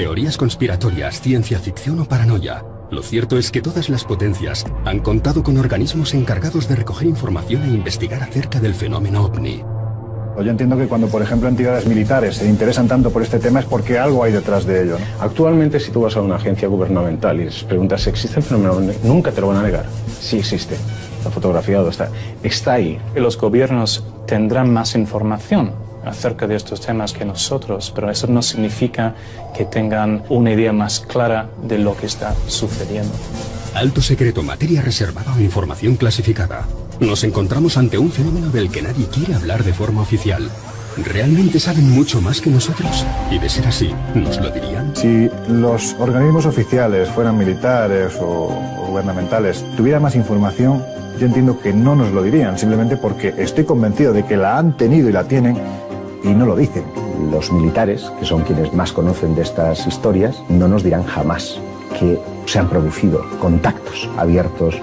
Teorías conspiratorias, ciencia ficción o paranoia. Lo cierto es que todas las potencias han contado con organismos encargados de recoger información e investigar acerca del fenómeno ovni. Yo entiendo que cuando, por ejemplo, entidades militares se interesan tanto por este tema es porque algo hay detrás de ello, ¿no? Actualmente, si tú vas a una agencia gubernamental y les preguntas si existe el fenómeno ovni, nunca te lo van a negar. Sí existe. Está fotografiado, está ahí. Los gobiernos tendrán más información acerca de estos temas que nosotros, pero eso no significa que tengan una idea más clara de lo que está sucediendo. Alto secreto, materia reservada o información clasificada. Nos encontramos ante un fenómeno del que nadie quiere hablar de forma oficial. ¿Realmente saben mucho más que nosotros? Y de ser así, ¿nos lo dirían? Si los organismos oficiales, fueran militares o gubernamentales, tuvieran más información, yo entiendo que no nos lo dirían, simplemente porque estoy convencido de que la han tenido y la tienen y no lo dicen. Los militares, que son quienes más conocen de estas historias, no nos dirán jamás que se han producido contactos abiertos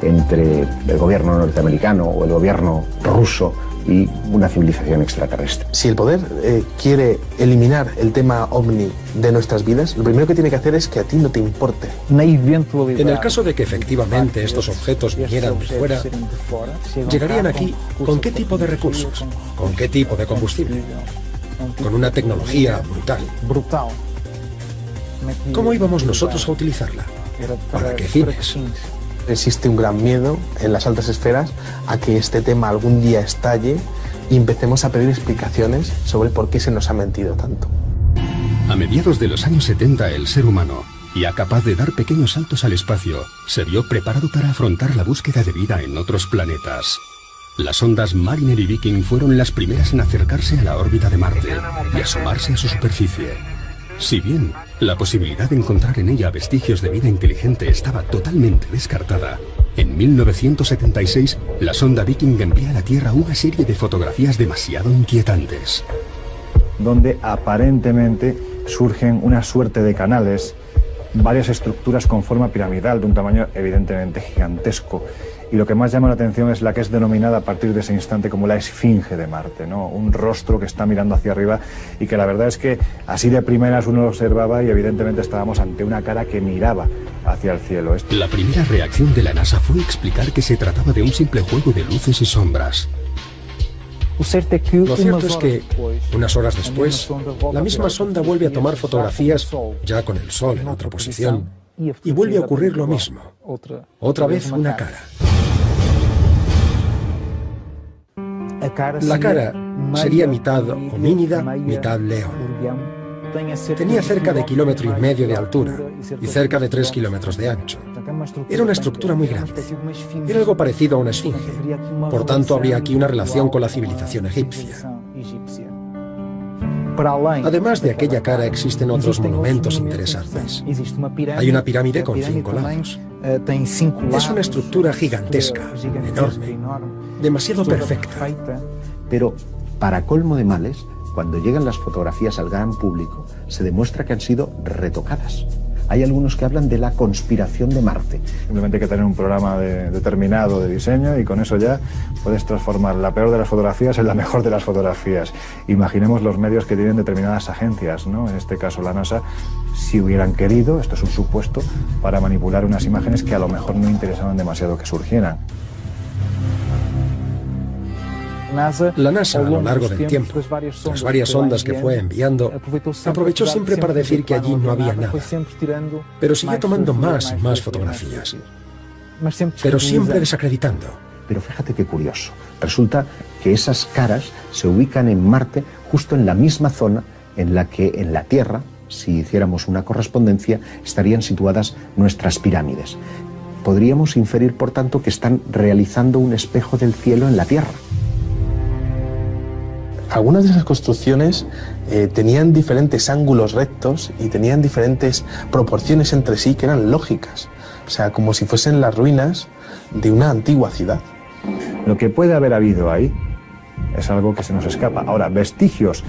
entre el gobierno norteamericano o el gobierno ruso y una civilización extraterrestre. Si el poder quiere eliminar el tema ovni de nuestras vidas, lo primero que tiene que hacer es que a ti no te importe. En el caso de que efectivamente estos objetos vinieran de fuera, ¿llegarían aquí con qué tipo de recursos? ¿Con qué tipo de combustible? Con una tecnología brutal. ¿Cómo íbamos nosotros a utilizarla? ¿Para qué fines? Existe un gran miedo en las altas esferas a que este tema algún día estalle y empecemos a pedir explicaciones sobre por qué se nos ha mentido tanto. A mediados de los años 70, el ser humano, ya capaz de dar pequeños saltos al espacio, se vio preparado para afrontar la búsqueda de vida en otros planetas. Las sondas Mariner y Viking fueron las primeras en acercarse a la órbita de Marte y asomarse a su superficie. Si bien la posibilidad de encontrar en ella vestigios de vida inteligente estaba totalmente descartada, en 1976 la sonda Viking envía a la Tierra una serie de fotografías demasiado inquietantes. Donde aparentemente surgen una suerte de canales, varias estructuras con forma piramidal de un tamaño evidentemente gigantesco. Y lo que más llama la atención es la que es denominada a partir de ese instante como la Esfinge de Marte, ¿no? Un rostro que está mirando hacia arriba y que la verdad es que así de primeras uno lo observaba y evidentemente estábamos ante una cara que miraba hacia el cielo. La primera reacción de la NASA fue explicar que se trataba de un simple juego de luces y sombras. Lo cierto es que, unas horas después, la misma sonda vuelve a tomar fotografías, ya con el Sol en otra posición, y vuelve a ocurrir lo mismo. Otra vez una cara. La cara sería mitad homínida, mitad león. Tenía cerca de 1,5 kilómetros de altura y cerca de 3 kilómetros de ancho. Era una estructura muy grande. Era algo parecido a una esfinge. Por tanto, habría aquí una relación con la civilización egipcia. Además de aquella cara, existen otros monumentos interesantes. Hay una pirámide con 5 lados. Es una estructura gigantesca, enorme, demasiado perfecta. Pero, para colmo de males, cuando llegan las fotografías al gran público, se demuestra que han sido retocadas. Hay algunos que hablan de la conspiración de Marte. Simplemente hay que tener un programa determinado de diseño y con eso ya puedes transformar la peor de las fotografías en la mejor de las fotografías. Imaginemos los medios que tienen determinadas agencias, ¿no? En este caso la NASA, si hubieran querido, esto es un supuesto, para manipular unas imágenes que a lo mejor no interesaban demasiado que surgieran. La NASA, a lo largo del tiempo, tras varias sondas que fue enviando, aprovechó siempre para decir que allí no había nada, pero siguió tomando más y más fotografías, pero siempre desacreditando. Pero fíjate qué curioso, resulta que esas caras se ubican en Marte justo en la misma zona en la que en la Tierra, si hiciéramos una correspondencia, estarían situadas nuestras pirámides. Podríamos inferir, por tanto, que están realizando un espejo del cielo en la Tierra. Algunas de esas construcciones tenían diferentes ángulos rectos y tenían diferentes proporciones entre sí que eran lógicas. O sea, como si fuesen las ruinas de una antigua ciudad. Lo que puede haber habido ahí es algo que se nos escapa. Ahora, vestigios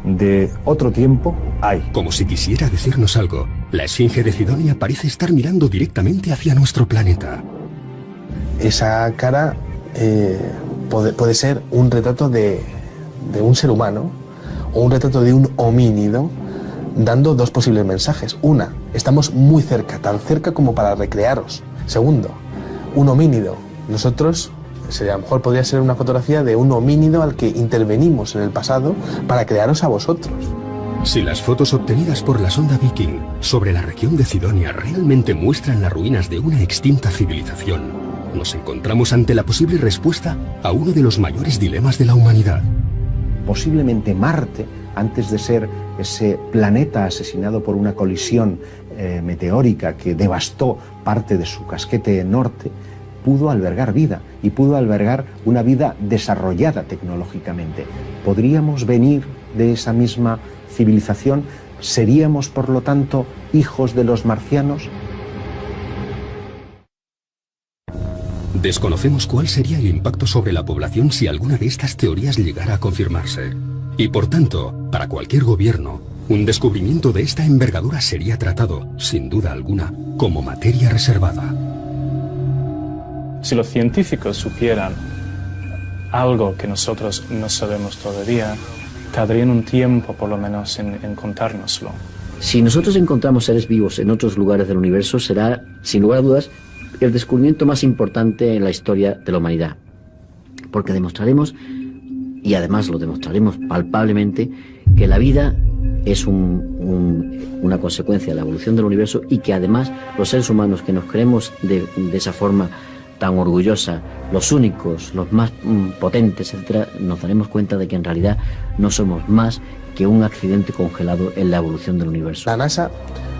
de otro tiempo hay. Como si quisiera decirnos algo, la Esfinge de Cidonia parece estar mirando directamente hacia nuestro planeta. Esa cara puede ser un retrato de un ser humano o un retrato de un homínido dando dos posibles mensajes. Una, estamos muy cerca, tan cerca como para recrearos. Segundo, un homínido. Nosotros, a lo mejor podría ser una fotografía de un homínido al que intervenimos en el pasado para crearos a vosotros. Si las fotos obtenidas por la sonda Viking sobre la región de Cidonia realmente muestran las ruinas de una extinta civilización, nos encontramos ante la posible respuesta a uno de los mayores dilemas de la humanidad. Posiblemente Marte, antes de ser ese planeta asesinado por una colisión meteórica que devastó parte de su casquete norte, pudo albergar vida y pudo albergar una vida desarrollada tecnológicamente. ¿Podríamos venir de esa misma civilización? ¿Seríamos, por lo tanto, hijos de los marcianos? Desconocemos cuál sería el impacto sobre la población si alguna de estas teorías llegara a confirmarse. Y por tanto, para cualquier gobierno, un descubrimiento de esta envergadura sería tratado, sin duda alguna, como materia reservada. Si los científicos supieran algo que nosotros no sabemos todavía, tardarían un tiempo por lo menos en contárnoslo. Si nosotros encontramos seres vivos en otros lugares del universo, será, sin lugar a dudas, el descubrimiento más importante en la historia de la humanidad. Porque demostraremos, y además lo demostraremos palpablemente, que la vida es una consecuencia de la evolución del universo y que además los seres humanos que nos creemos de esa forma tan orgullosa, los únicos, los más potentes, etcétera, nos daremos cuenta de que en realidad no somos más que un accidente congelado en la evolución del universo. La NASA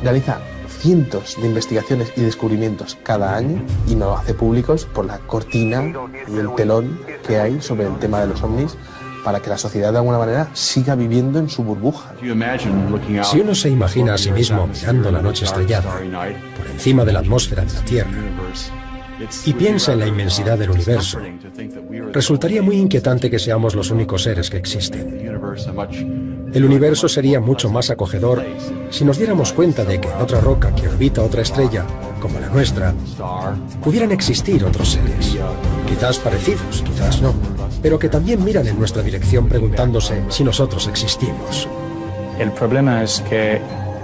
realiza cientos de investigaciones y descubrimientos cada año y no lo hace públicos por la cortina y el telón que hay sobre el tema de los ovnis, para que la sociedad de alguna manera siga viviendo en su burbuja. Si uno se imagina a sí mismo mirando la noche estrellada por encima de la atmósfera de la Tierra y piensa en la inmensidad del universo, resultaría muy inquietante que seamos los únicos seres que existen. El universo sería mucho más acogedor si nos diéramos cuenta de que en otra roca que orbita otra estrella, como la nuestra, pudieran existir otros seres, quizás parecidos, quizás no, pero que también miran en nuestra dirección preguntándose si nosotros existimos. El problema es que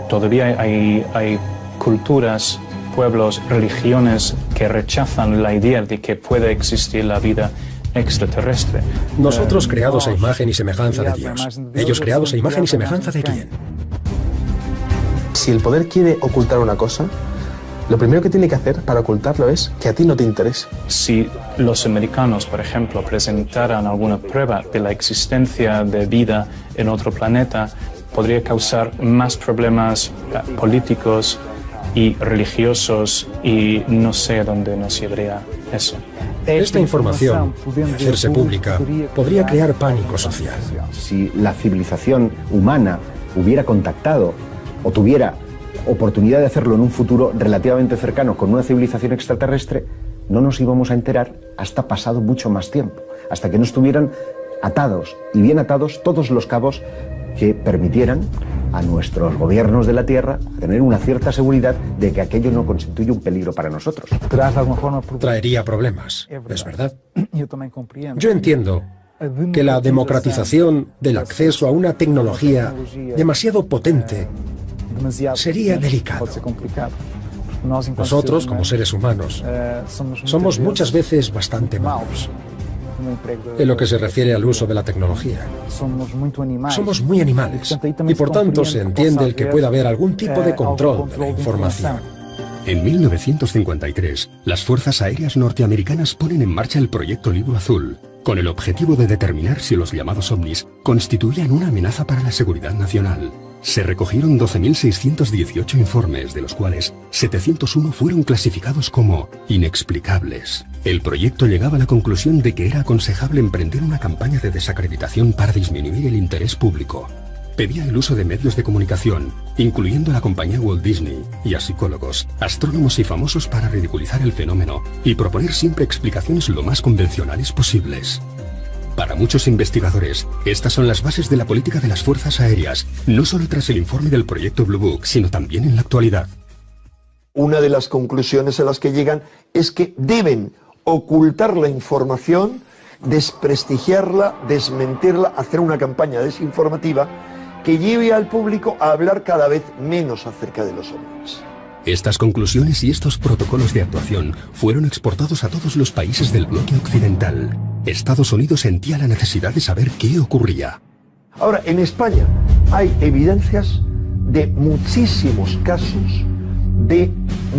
todavía hay culturas, pueblos, religiones que rechazan la idea de que puede existir la vida extraterrestre. Nosotros creados a imagen y semejanza de Dios. Ellos creados a imagen y semejanza de ¿quién? Si el poder quiere ocultar una cosa, lo primero que tiene que hacer para ocultarlo es que a ti no te interese. Si los americanos, por ejemplo, presentaran alguna prueba de la existencia de vida en otro planeta, podría causar más problemas políticos y religiosos, y no sé a dónde nos llevaría eso. Esta información, de hacerse pública, podría crear pánico social. Si la civilización humana hubiera contactado o tuviera oportunidad de hacerlo en un futuro relativamente cercano con una civilización extraterrestre, no nos íbamos a enterar hasta pasado mucho más tiempo, hasta que no estuvieran atados y bien atados todos los cabos que permitieran a nuestros gobiernos de la Tierra tener una cierta seguridad de que aquello no constituye un peligro para nosotros. Traería problemas, es verdad. Yo entiendo que la democratización del acceso a una tecnología demasiado potente sería delicado. Nosotros, como seres humanos, somos muchas veces bastante malos en lo que se refiere al uso de la tecnología. Somos muy animales y por tanto se entiende el que pueda haber algún tipo de control de la información. En 1953, las Fuerzas Aéreas norteamericanas ponen en marcha el proyecto Libro Azul, con el objetivo de determinar si los llamados ovnis constituían una amenaza para la seguridad nacional. Se recogieron 12.618 informes, de los cuales 701 fueron clasificados como inexplicables. El proyecto llegaba a la conclusión de que era aconsejable emprender una campaña de desacreditación para disminuir el interés público. Pedía el uso de medios de comunicación, incluyendo a la compañía Walt Disney, y a psicólogos, astrónomos y famosos para ridiculizar el fenómeno y proponer siempre explicaciones lo más convencionales posibles. Para muchos investigadores, estas son las bases de la política de las Fuerzas Aéreas, no solo tras el informe del proyecto Blue Book, sino también en la actualidad. Una de las conclusiones a las que llegan es que deben ocultar la información, desprestigiarla, desmentirla, hacer una campaña desinformativa que lleve al público a hablar cada vez menos acerca de los ovnis. Estas conclusiones y estos protocolos de actuación fueron exportados a todos los países del bloque occidental. Estados Unidos sentía la necesidad de saber qué ocurría. Ahora, en España hay evidencias de muchísimos casos de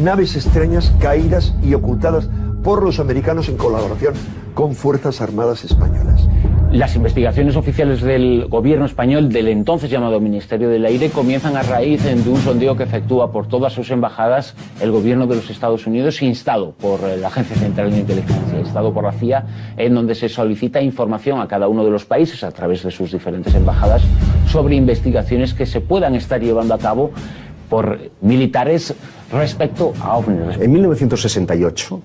naves extrañas caídas y ocultadas por los americanos en colaboración con Fuerzas Armadas Españolas. Las investigaciones oficiales del gobierno español, del entonces llamado Ministerio del Aire, comienzan a raíz de un sondeo que efectúa por todas sus embajadas el gobierno de los Estados Unidos, instado por la Agencia Central de Inteligencia, instado por la CIA, en donde se solicita información a cada uno de los países a través de sus diferentes embajadas sobre investigaciones que se puedan estar llevando a cabo por militares respecto a ovnis. En 1968,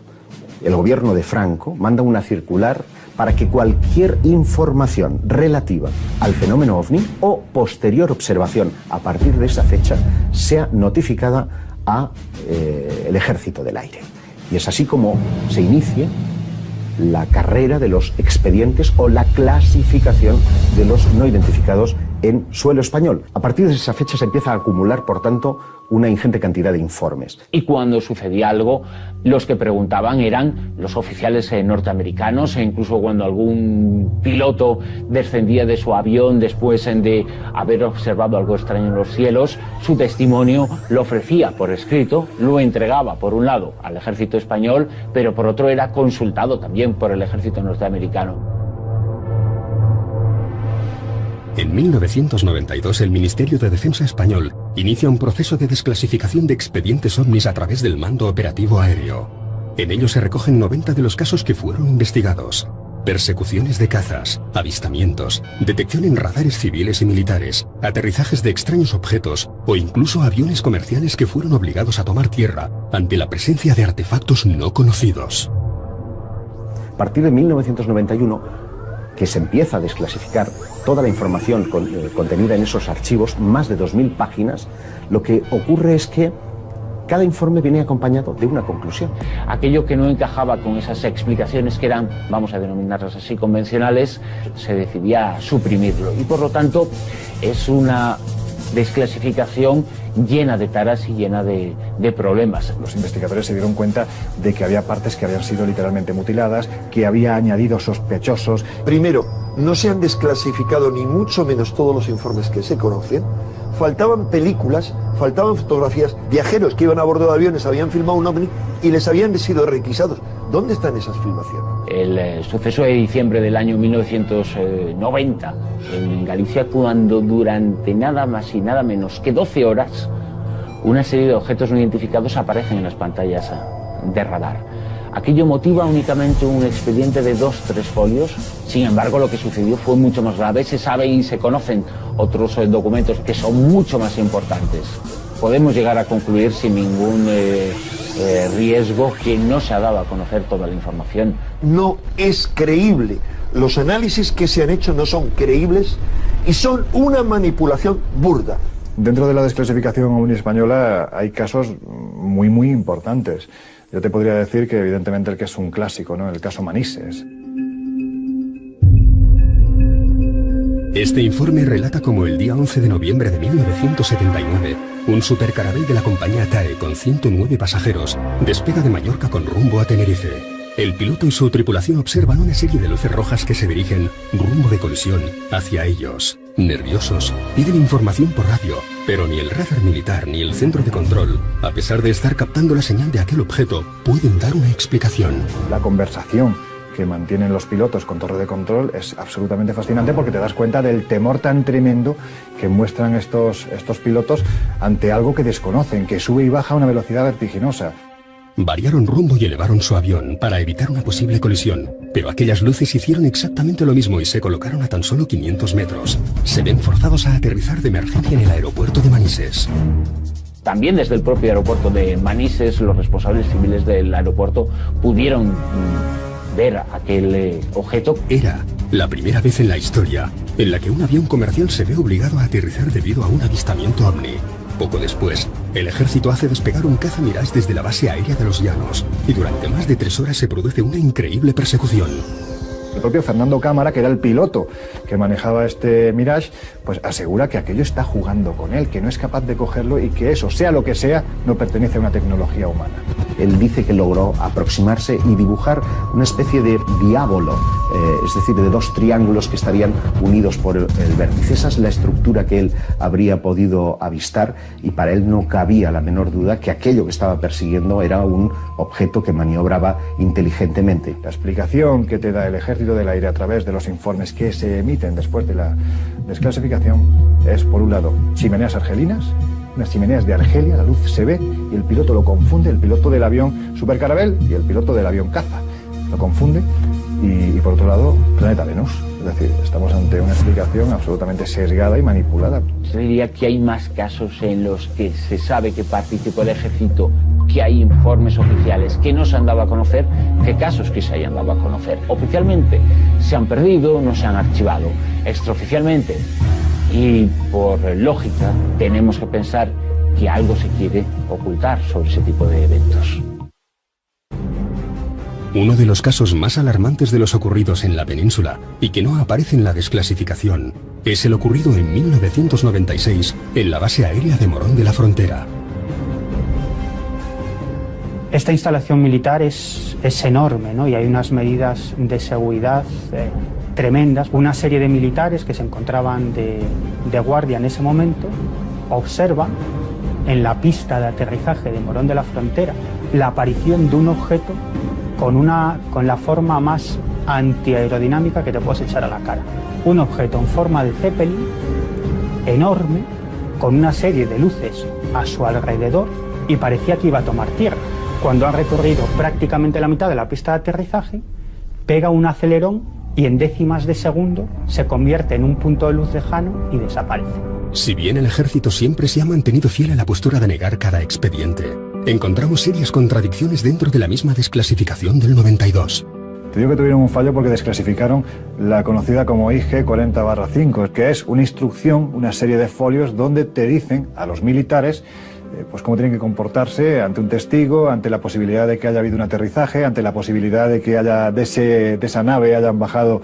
el gobierno de Franco manda una circular para que cualquier información relativa al fenómeno ovni o posterior observación a partir de esa fecha sea notificada a el Ejército del Aire. Y es así como se inicia la carrera de los expedientes o la clasificación de los no identificados en suelo español. A partir de esa fecha se empieza a acumular, por tanto, una ingente cantidad de informes. Y cuando sucedía algo, los que preguntaban eran los oficiales norteamericanos, e incluso cuando algún piloto descendía de su avión después de haber observado algo extraño en los cielos, su testimonio lo ofrecía por escrito, lo entregaba por un lado al ejército español, pero por otro era consultado también por el ejército norteamericano. En 1992, el Ministerio de Defensa español inicia un proceso de desclasificación de expedientes ovnis a través del Mando Operativo Aéreo. En ello se recogen 90 de los casos que fueron investigados. Persecuciones de cazas, avistamientos, detección en radares civiles y militares, aterrizajes de extraños objetos o incluso aviones comerciales que fueron obligados a tomar tierra ante la presencia de artefactos no conocidos. A partir de 1991, que se empieza a desclasificar toda la información contenida en esos archivos, más de 2.000 páginas, lo que ocurre es que cada informe viene acompañado de una conclusión. Aquello que no encajaba con esas explicaciones que eran, vamos a denominarlas así, convencionales, se decidía suprimirlo. Y por lo tanto es una desclasificación llena de taras y llena de problemas. Los investigadores se dieron cuenta de que había partes que habían sido literalmente mutiladas, que había añadido sospechosos. Primero, no se han desclasificado ni mucho menos todos los informes que se conocen. Faltaban películas, faltaban fotografías. Viajeros que iban a bordo de aviones habían filmado un ovni y les habían sido requisados. ¿Dónde están esas filmaciones? El suceso de diciembre del año 1990 en Galicia, cuando durante nada más y nada menos que 12 horas una serie de objetos no identificados aparecen en las pantallas de radar. Aquello motiva únicamente un expediente de 2-3 folios. Sin embargo, lo que sucedió fue mucho más grave. Se sabe y se conocen otros documentos que son mucho más importantes. Podemos llegar a concluir sin ningún riesgo que no se ha dado a conocer toda la información. No es creíble. Los análisis que se han hecho no son creíbles y son una manipulación burda. Dentro de la desclasificación ovni española hay casos muy importantes. Yo te podría decir que evidentemente el que es un clásico, ¿no? El caso Manises. Este informe relata cómo el día 11 de noviembre de 1979, un supercarabel de la compañía TAE con 109 pasajeros despega de Mallorca con rumbo a Tenerife. El piloto y su tripulación observan una serie de luces rojas que se dirigen rumbo de colisión hacia ellos. Nerviosos, piden información por radio, pero ni el radar militar ni el centro de control, a pesar de estar captando la señal de aquel objeto, pueden dar una explicación. La conversación que mantienen los pilotos con torre de control es absolutamente fascinante porque te das cuenta del temor tan tremendo que muestran estos pilotos ante algo que desconocen, que sube y baja a una velocidad vertiginosa. Variaron rumbo y elevaron su avión para evitar una posible colisión, pero aquellas luces hicieron exactamente lo mismo y se colocaron a tan solo 500 metros. Se ven forzados a aterrizar de emergencia en el aeropuerto de Manises. También desde el propio aeropuerto de Manises, los responsables civiles del aeropuerto pudieron ver aquel objeto. Era la primera vez en la historia en la que un avión comercial se ve obligado a aterrizar debido a un avistamiento ovni. Poco después, el ejército hace despegar un caza Mirage desde la base aérea de Los Llanos y durante más de 3 horas se produce una increíble persecución. El propio Fernando Cámara, que era el piloto que manejaba este Mirage, pues asegura que aquello está jugando con él, que no es capaz de cogerlo y que eso, sea lo que sea, no pertenece a una tecnología humana. Él dice que logró aproximarse y dibujar una especie de diábolo, es decir, de dos triángulos que estarían unidos por el vértice. Esa es la estructura que él habría podido avistar y para él no cabía la menor duda que aquello que estaba persiguiendo era un objeto que maniobraba inteligentemente. La explicación que te da el Ejército del Aire a través de los informes que se emiten después de la desclasificación es, por un lado, chimeneas argelinas, unas chimeneas de Argelia, la luz se ve y el piloto lo confunde, el piloto del avión Super Caravelle y el piloto del avión caza. Lo confunde y por otro lado, planeta Venus. Es decir, estamos ante una explicación absolutamente sesgada y manipulada. Yo diría que hay más casos en los que se sabe que participó el ejército, que hay informes oficiales que no se han dado a conocer, que casos que se hayan dado a conocer. Oficialmente se han perdido, no se han archivado. Extraoficialmente y por lógica tenemos que pensar que algo se quiere ocultar sobre ese tipo de eventos. Uno de los casos más alarmantes de los ocurridos en la península y que no aparece en la desclasificación es el ocurrido en 1996 en la base aérea de Morón de la Frontera. Esta instalación militar es enorme, ¿no? Y hay unas medidas de seguridad tremendas. Una serie de militares que se encontraban de guardia en ese momento observan en la pista de aterrizaje de Morón de la Frontera la aparición de un objeto con la forma más antiaerodinámica que te puedes echar a la cara. Un objeto en forma de Zeppelin, enorme, con una serie de luces a su alrededor y parecía que iba a tomar tierra. Cuando han recorrido prácticamente la mitad de la pista de aterrizaje, pega un acelerón y en décimas de segundo se convierte en un punto de luz lejano y desaparece. Si bien el ejército siempre se ha mantenido fiel a la postura de negar cada expediente, encontramos serias contradicciones dentro de la misma desclasificación del 92. Te digo que tuvieron un fallo porque desclasificaron la conocida como IG 40/5, que es una instrucción, una serie de folios donde te dicen a los militares pues cómo tienen que comportarse ante un testigo, ante la posibilidad de que haya habido un aterrizaje, ante la posibilidad de que de esa nave hayan bajado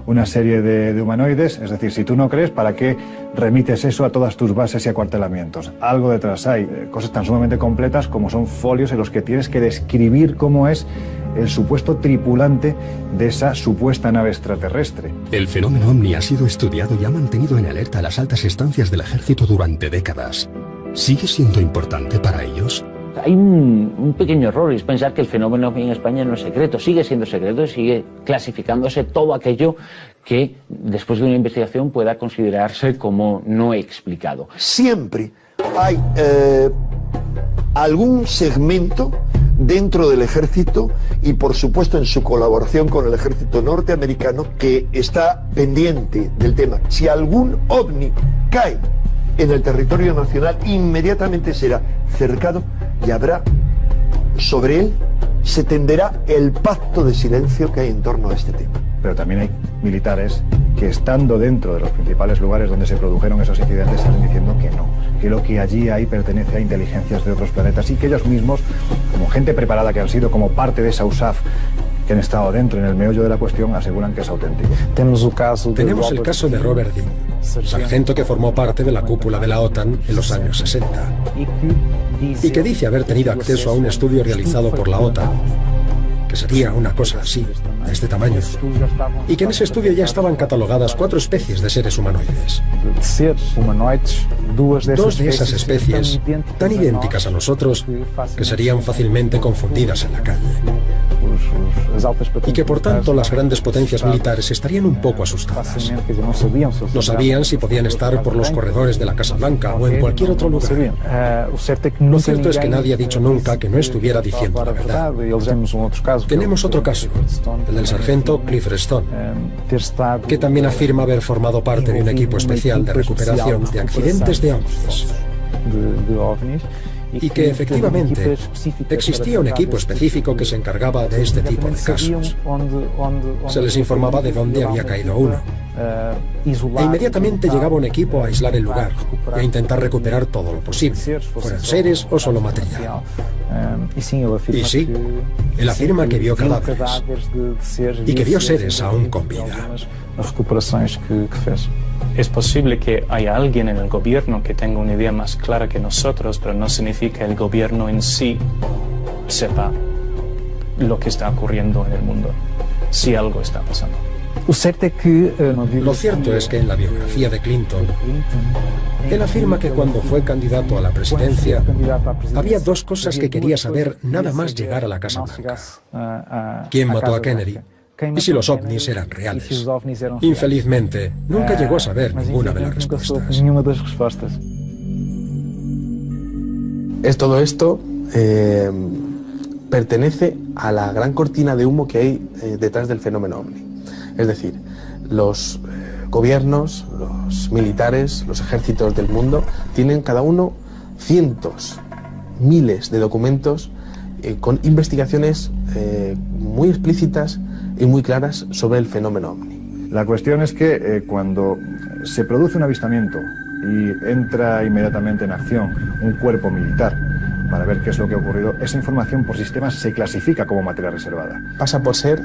una serie de humanoides. Es decir, si tú no crees, ¿para qué remites eso a todas tus bases y acuartelamientos? Algo detrás hay, cosas tan sumamente completas como son folios en los que tienes que describir cómo es el supuesto tripulante de esa supuesta nave extraterrestre. El fenómeno OVNI ha sido estudiado y ha mantenido en alerta a las altas estancias del ejército durante décadas. ¿Sigue siendo importante para ellos? Hay un pequeño error, es pensar que el fenómeno en España no es secreto. Sigue siendo secreto y sigue clasificándose todo aquello que después de una investigación pueda considerarse como no explicado. Siempre hay algún segmento dentro del ejército y por supuesto en su colaboración con el ejército norteamericano que está pendiente del tema. Si algún ovni cae en el territorio nacional, inmediatamente será cercado y habrá sobre él, se tenderá el pacto de silencio que hay en torno a este tema. Pero también hay militares que estando dentro de los principales lugares donde se produjeron esos incidentes salen diciendo que no, que lo que allí hay pertenece a inteligencias de otros planetas y que ellos mismos, como gente preparada que han sido, como parte de esa USAF, que han estado dentro en el meollo de la cuestión, aseguran que es auténtico. Tenemos el caso de Robert Dean, sargento que formó parte de la cúpula de la OTAN en los años 60 y que dice haber tenido acceso a un estudio realizado por la OTAN, que sería una cosa así, de este tamaño, y que en ese estudio ya estaban catalogadas 4 especies de seres humanoides. Dos de esas especies, tan idénticas a nosotros, que serían fácilmente confundidas en la calle. Y que por tanto las grandes potencias militares estarían un poco asustadas. No sabían si podían estar por los corredores de la Casa Blanca o en cualquier otro lugar. Lo cierto es que nadie ha dicho nunca que no estuviera diciendo la verdad. Tenemos otro caso, el del sargento Clifford Stone, que también afirma haber formado parte de un equipo especial de recuperación de accidentes de ovnis. Y que efectivamente existía un equipo específico que se encargaba de este tipo de casos. Se les informaba de dónde había caído uno. E inmediatamente llegaba un equipo a aislar el lugar y a intentar recuperar todo lo posible, fueran seres o solo material. Y sí, él afirma que vio cadáveres y que vio seres aún con vida. Es posible que haya alguien en el gobierno que tenga una idea más clara que nosotros, pero no significa que el gobierno en sí sepa lo que está ocurriendo en el mundo, si algo está pasando. Lo cierto es que en la biografía de Clinton, él afirma que cuando fue candidato a la presidencia, había dos cosas que quería saber nada más llegar a la Casa Blanca: ¿quién mató a Kennedy? Y si los ovnis eran reales. Infelizmente, nunca llegó a saber ninguna de las respuestas. Todo esto pertenece a la gran cortina de humo que hay detrás del fenómeno ovni. Es decir, los gobiernos, los militares, los ejércitos del mundo tienen cada uno cientos, miles de documentos con investigaciones muy explícitas y muy claras sobre el fenómeno ovni. La cuestión es que cuando se produce un avistamiento y entra inmediatamente en acción un cuerpo militar para ver qué es lo que ha ocurrido, esa información por sistemas se clasifica como materia reservada. Pasa por ser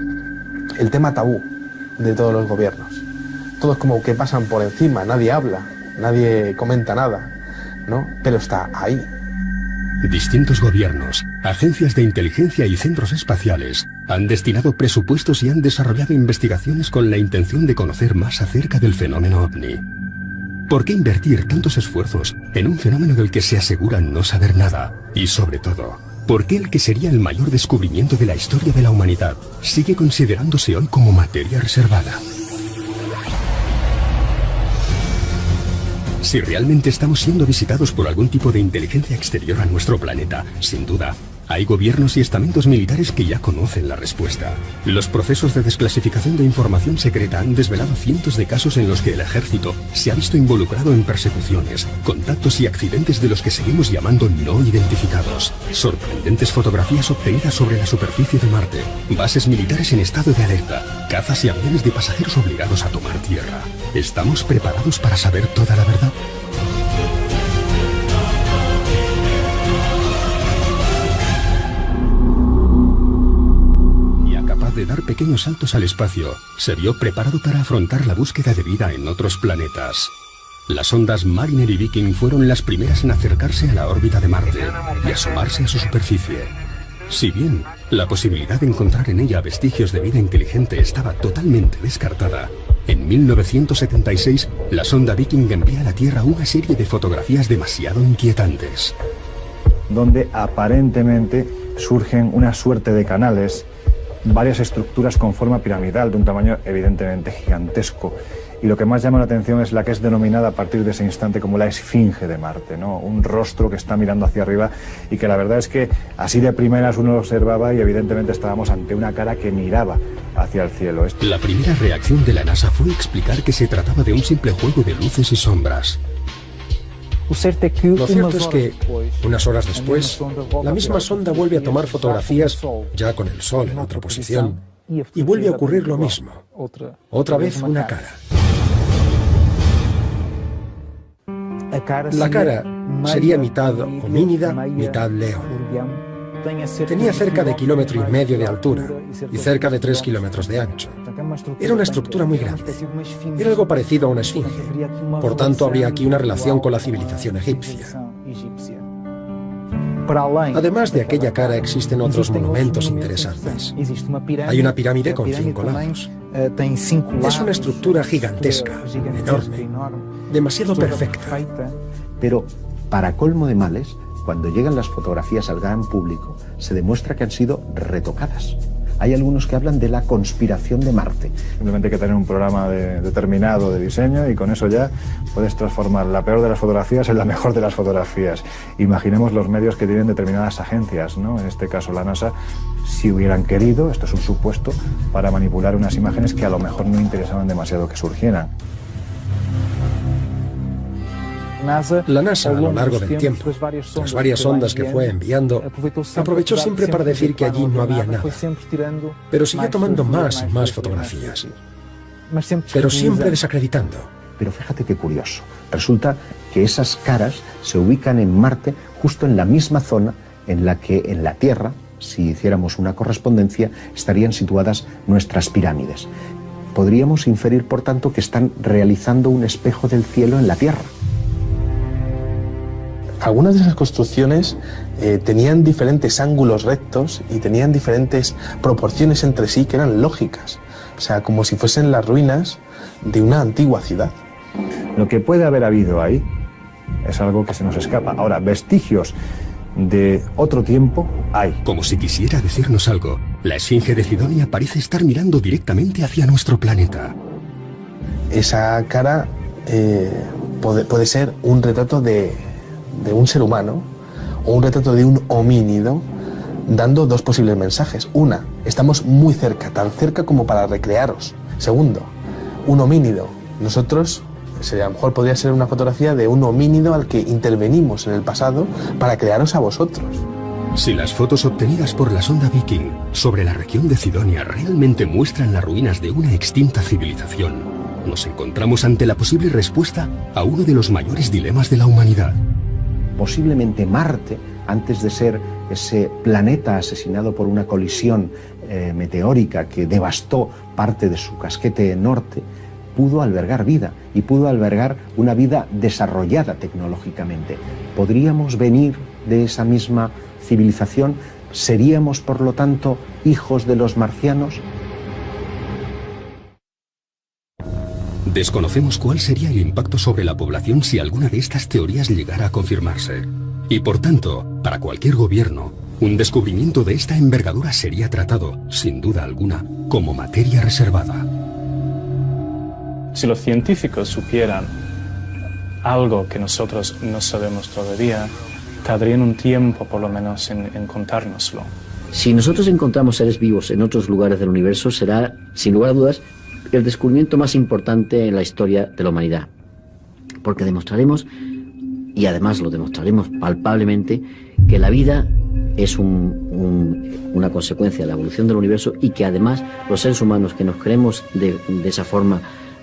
el tema tabú de todos los gobiernos. Todos como que pasan por encima, nadie habla, nadie comenta nada, ¿no? Pero está ahí. Distintos gobiernos, agencias de inteligencia y centros espaciales han destinado presupuestos y han desarrollado investigaciones con la intención de conocer más acerca del fenómeno ovni. ¿Por qué invertir tantos esfuerzos en un fenómeno del que se aseguran no saber nada? Y sobre todo, ¿por qué el que sería el mayor descubrimiento de la historia de la humanidad sigue considerándose hoy como materia reservada? Si realmente estamos siendo visitados por algún tipo de inteligencia exterior a nuestro planeta, sin duda, hay gobiernos y estamentos militares que ya conocen la respuesta. Los procesos de desclasificación de información secreta han desvelado cientos de casos en los que el ejército se ha visto involucrado en persecuciones, contactos y accidentes de los que seguimos llamando no identificados. Sorprendentes fotografías obtenidas sobre la superficie de Marte, bases militares en estado de alerta, cazas y aviones de pasajeros obligados a tomar tierra. ¿Estamos preparados para saber toda la verdad? De dar pequeños saltos al espacio, se vio preparado para afrontar la búsqueda de vida en otros planetas. Las sondas Mariner y Viking fueron las primeras en acercarse a la órbita de Marte y asomarse a su superficie. Si bien la posibilidad de encontrar en ella vestigios de vida inteligente estaba totalmente descartada, en 1976 la sonda Viking envía a la Tierra una serie de fotografías demasiado inquietantes, donde aparentemente surgen una suerte de canales, varias estructuras con forma piramidal de un tamaño evidentemente gigantesco, y lo que más llama la atención es la que es denominada a partir de ese instante como la Esfinge de Marte, ¿no? Un rostro que está mirando hacia arriba y que la verdad es que así de primeras uno lo observaba y evidentemente estábamos ante una cara que miraba hacia el cielo. La primera reacción de la NASA fue explicar que se trataba de un simple juego de luces y sombras. Lo cierto es que, unas horas después, la misma sonda vuelve a tomar fotografías ya con el Sol en otra posición y vuelve a ocurrir lo mismo. Otra vez una cara. La cara sería mitad homínida, mitad león. Tenía cerca de 1,5 kilómetros de altura y cerca de 3 kilómetros de ancho. Era una estructura muy grande. Era algo parecido a una esfinge. Por tanto, habría aquí una relación con la civilización egipcia. Además de aquella cara, existen otros monumentos interesantes. Hay una pirámide con 5 lados. Es una estructura gigantesca, enorme, demasiado perfecta. Pero, para colmo de males, cuando llegan las fotografías al gran público, se demuestra que han sido retocadas. Hay algunos que hablan de la conspiración de Marte. Simplemente hay que tener un programa determinado de diseño y con eso ya puedes transformar la peor de las fotografías en la mejor de las fotografías. Imaginemos los medios que tienen determinadas agencias, ¿no? En este caso la NASA, si hubieran querido, esto es un supuesto, para manipular unas imágenes que a lo mejor no interesaban demasiado que surgieran. La NASA, a lo largo del tiempo, las varias sondas que fue enviando, aprovechó siempre para decir que allí no había nada, pero siguió tomando más y más fotografías, pero siempre desacreditando. Pero fíjate qué curioso, resulta que esas caras se ubican en Marte justo en la misma zona en la que en la Tierra, si hiciéramos una correspondencia, estarían situadas nuestras pirámides. Podríamos inferir, por tanto, que están realizando un espejo del cielo en la Tierra. Algunas de esas construcciones tenían diferentes ángulos rectos y tenían diferentes proporciones entre sí que eran lógicas. O sea, como si fuesen las ruinas de una antigua ciudad. Lo que puede haber habido ahí es algo que se nos escapa. Ahora, vestigios de otro tiempo hay. Como si quisiera decirnos algo, la Esfinge de Cidonia parece estar mirando directamente hacia nuestro planeta. Esa cara puede ser un retrato de un ser humano o un retrato de un homínido, dando dos posibles mensajes. Una, estamos muy cerca, tan cerca como para recrearos. Segundo, un homínido. Nosotros, a lo mejor podría ser una fotografía de un homínido al que intervenimos en el pasado para crearos a vosotros. Si las fotos obtenidas por la sonda Viking sobre la región de Cidonia realmente muestran las ruinas de una extinta civilización, nos encontramos ante la posible respuesta a uno de los mayores dilemas de la humanidad. Posiblemente Marte, antes de ser ese planeta asesinado por una colisión meteórica que devastó parte de su casquete norte, pudo albergar vida y pudo albergar una vida desarrollada tecnológicamente. ¿Podríamos venir de esa misma civilización? ¿Seríamos, por lo tanto, hijos de los marcianos? Desconocemos cuál sería el impacto sobre la población si alguna de estas teorías llegara a confirmarse. Y por tanto, para cualquier gobierno, un descubrimiento de esta envergadura sería tratado, sin duda alguna, como materia reservada. Si los científicos supieran algo que nosotros no sabemos todavía, tardarían un tiempo por lo menos en contárnoslo. Si nosotros encontramos seres vivos en otros lugares del universo, será, sin lugar a dudas, el descubrimiento más importante en la historia de la humanidad. Porque demostraremos, y además lo demostraremos palpablemente, que la vida es una consecuencia de la evolución del universo y que además los seres humanos que nos creemos de esa forma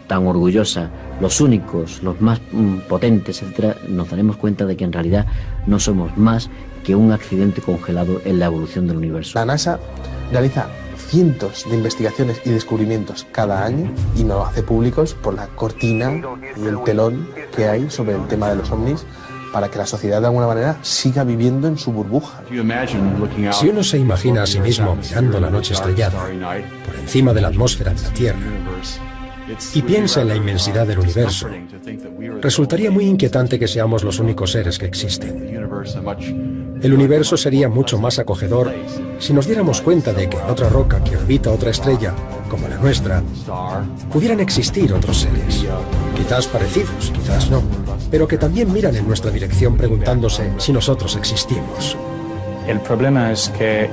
tan orgullosa, los únicos, los más potentes, etcétera, nos daremos cuenta de que en realidad no somos más que un accidente congelado en la evolución del universo. La NASA realiza cientos de investigaciones y descubrimientos cada año y no lo hace públicos por la cortina y el telón que hay sobre el tema de los ovnis, para que la sociedad de alguna manera siga viviendo en su burbuja. Si uno se imagina a sí mismo mirando la noche estrellada por encima de la atmósfera de la Tierra y piensa en la inmensidad del universo, resultaría muy inquietante que seamos los únicos seres que existen. El universo sería mucho más acogedor si nos diéramos cuenta de que en otra roca que orbita otra estrella, como la nuestra, pudieran existir otros seres, quizás parecidos, quizás no, pero que también miran en nuestra dirección preguntándose si nosotros existimos. El problema es que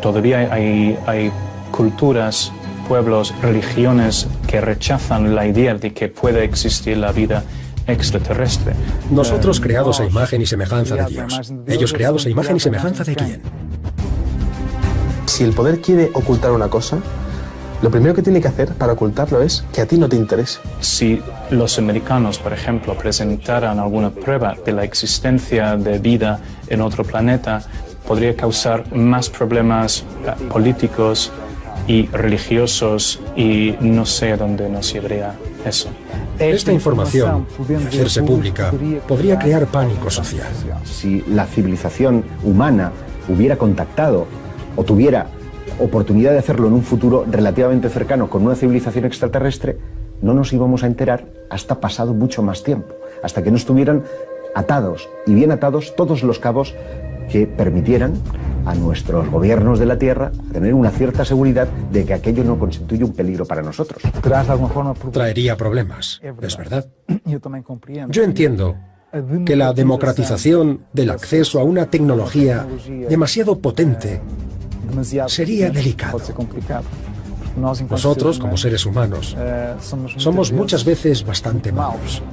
todavía hay culturas, pueblos, religiones que rechazan la idea de que puede existir la vida extraterrestre. Nosotros creados a imagen y semejanza de Dios. Ellos creados a imagen y semejanza de ¿quién? Si el poder quiere ocultar una cosa, lo primero que tiene que hacer para ocultarlo es que a ti no te interese. Si los americanos, por ejemplo, presentaran alguna prueba de la existencia de vida en otro planeta, podría causar más problemas políticos y religiosos, y no sé a dónde nos llevaría eso. Esta información, de hacerse pública, podría crear pánico social. Si la civilización humana hubiera contactado o tuviera oportunidad de hacerlo en un futuro relativamente cercano con una civilización extraterrestre, no nos íbamos a enterar hasta pasado mucho más tiempo, hasta que no estuvieran atados y bien atados todos los cabos que permitieran a nuestros gobiernos de la Tierra tener una cierta seguridad de que aquello no constituye un peligro para nosotros. Traería problemas, es verdad. Yo entiendo que la democratización del acceso a una tecnología demasiado potente sería delicado. Nosotros, como seres humanos, somos muchas veces bastante malos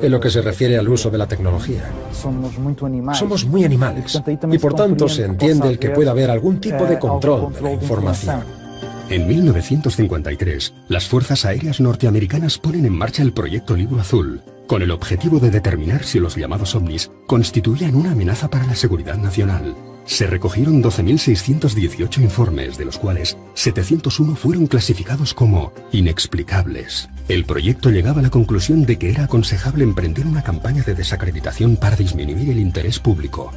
en lo que se refiere al uso de la tecnología. Somos muy animales y por tanto se entiende el que pueda haber algún tipo de control de la información. En 1953, las Fuerzas Aéreas norteamericanas ponen en marcha el Proyecto Libro Azul, con el objetivo de determinar si los llamados ovnis constituían una amenaza para la seguridad nacional. Se recogieron 12.618 informes, de los cuales 701 fueron clasificados como inexplicables. El proyecto llegaba a la conclusión de que era aconsejable emprender una campaña de desacreditación para disminuir el interés público.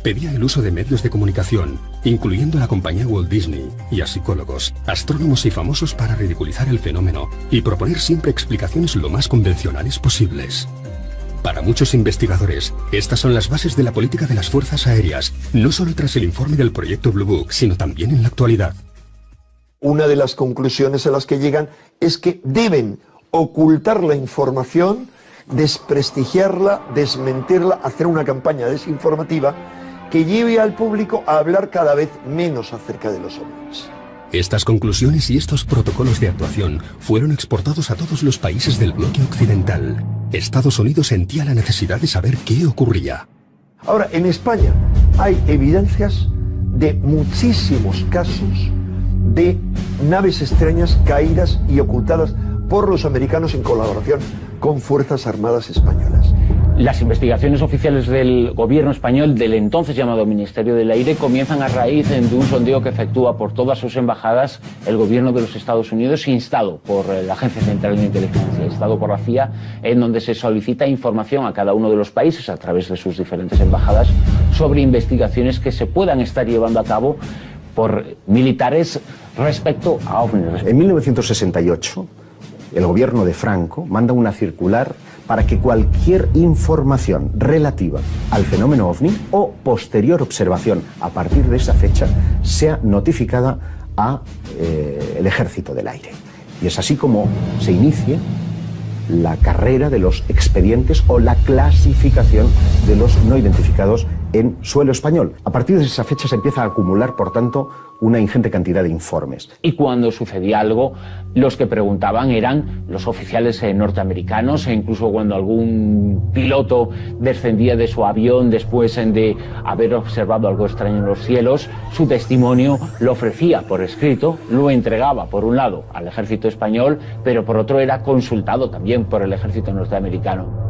Pedía el uso de medios de comunicación, incluyendo la compañía Walt Disney, y a psicólogos, astrónomos y famosos para ridiculizar el fenómeno y proponer siempre explicaciones lo más convencionales posibles. Para muchos investigadores, estas son las bases de la política de las fuerzas aéreas, no solo tras el informe del proyecto Blue Book, sino también en la actualidad. Una de las conclusiones a las que llegan es que deben ocultar la información, desprestigiarla, desmentirla, hacer una campaña desinformativa que lleve al público a hablar cada vez menos acerca de los ovnis. Estas conclusiones y estos protocolos de actuación fueron exportados a todos los países del bloque occidental. Estados Unidos sentía la necesidad de saber qué ocurría. Ahora, en España hay evidencias de muchísimos casos de naves extrañas caídas y ocultadas por los americanos en colaboración con Fuerzas Armadas Españolas. Las investigaciones oficiales del gobierno español, del entonces llamado Ministerio del Aire, comienzan a raíz de un sondeo que efectúa por todas sus embajadas el gobierno de los Estados Unidos, instado por la Agencia Central de Inteligencia, instado por la CIA, en donde se solicita información a cada uno de los países a través de sus diferentes embajadas sobre investigaciones que se puedan estar llevando a cabo por militares respecto a ovnis. En 1968, el gobierno de Franco manda una circular para que cualquier información relativa al fenómeno ovni o posterior observación a partir de esa fecha sea notificada al Ejército del Aire. Y es así como se inicia la carrera de los expedientes o la clasificación de los no identificados en suelo español. A partir de esa fecha se empieza a acumular, por tanto, una ingente cantidad de informes. Y cuando sucedía algo, los que preguntaban eran los oficiales norteamericanos, e incluso cuando algún piloto descendía de su avión después de haber observado algo extraño en los cielos, su testimonio lo ofrecía por escrito, lo entregaba por un lado al ejército español, pero por otro era consultado también por el ejército norteamericano.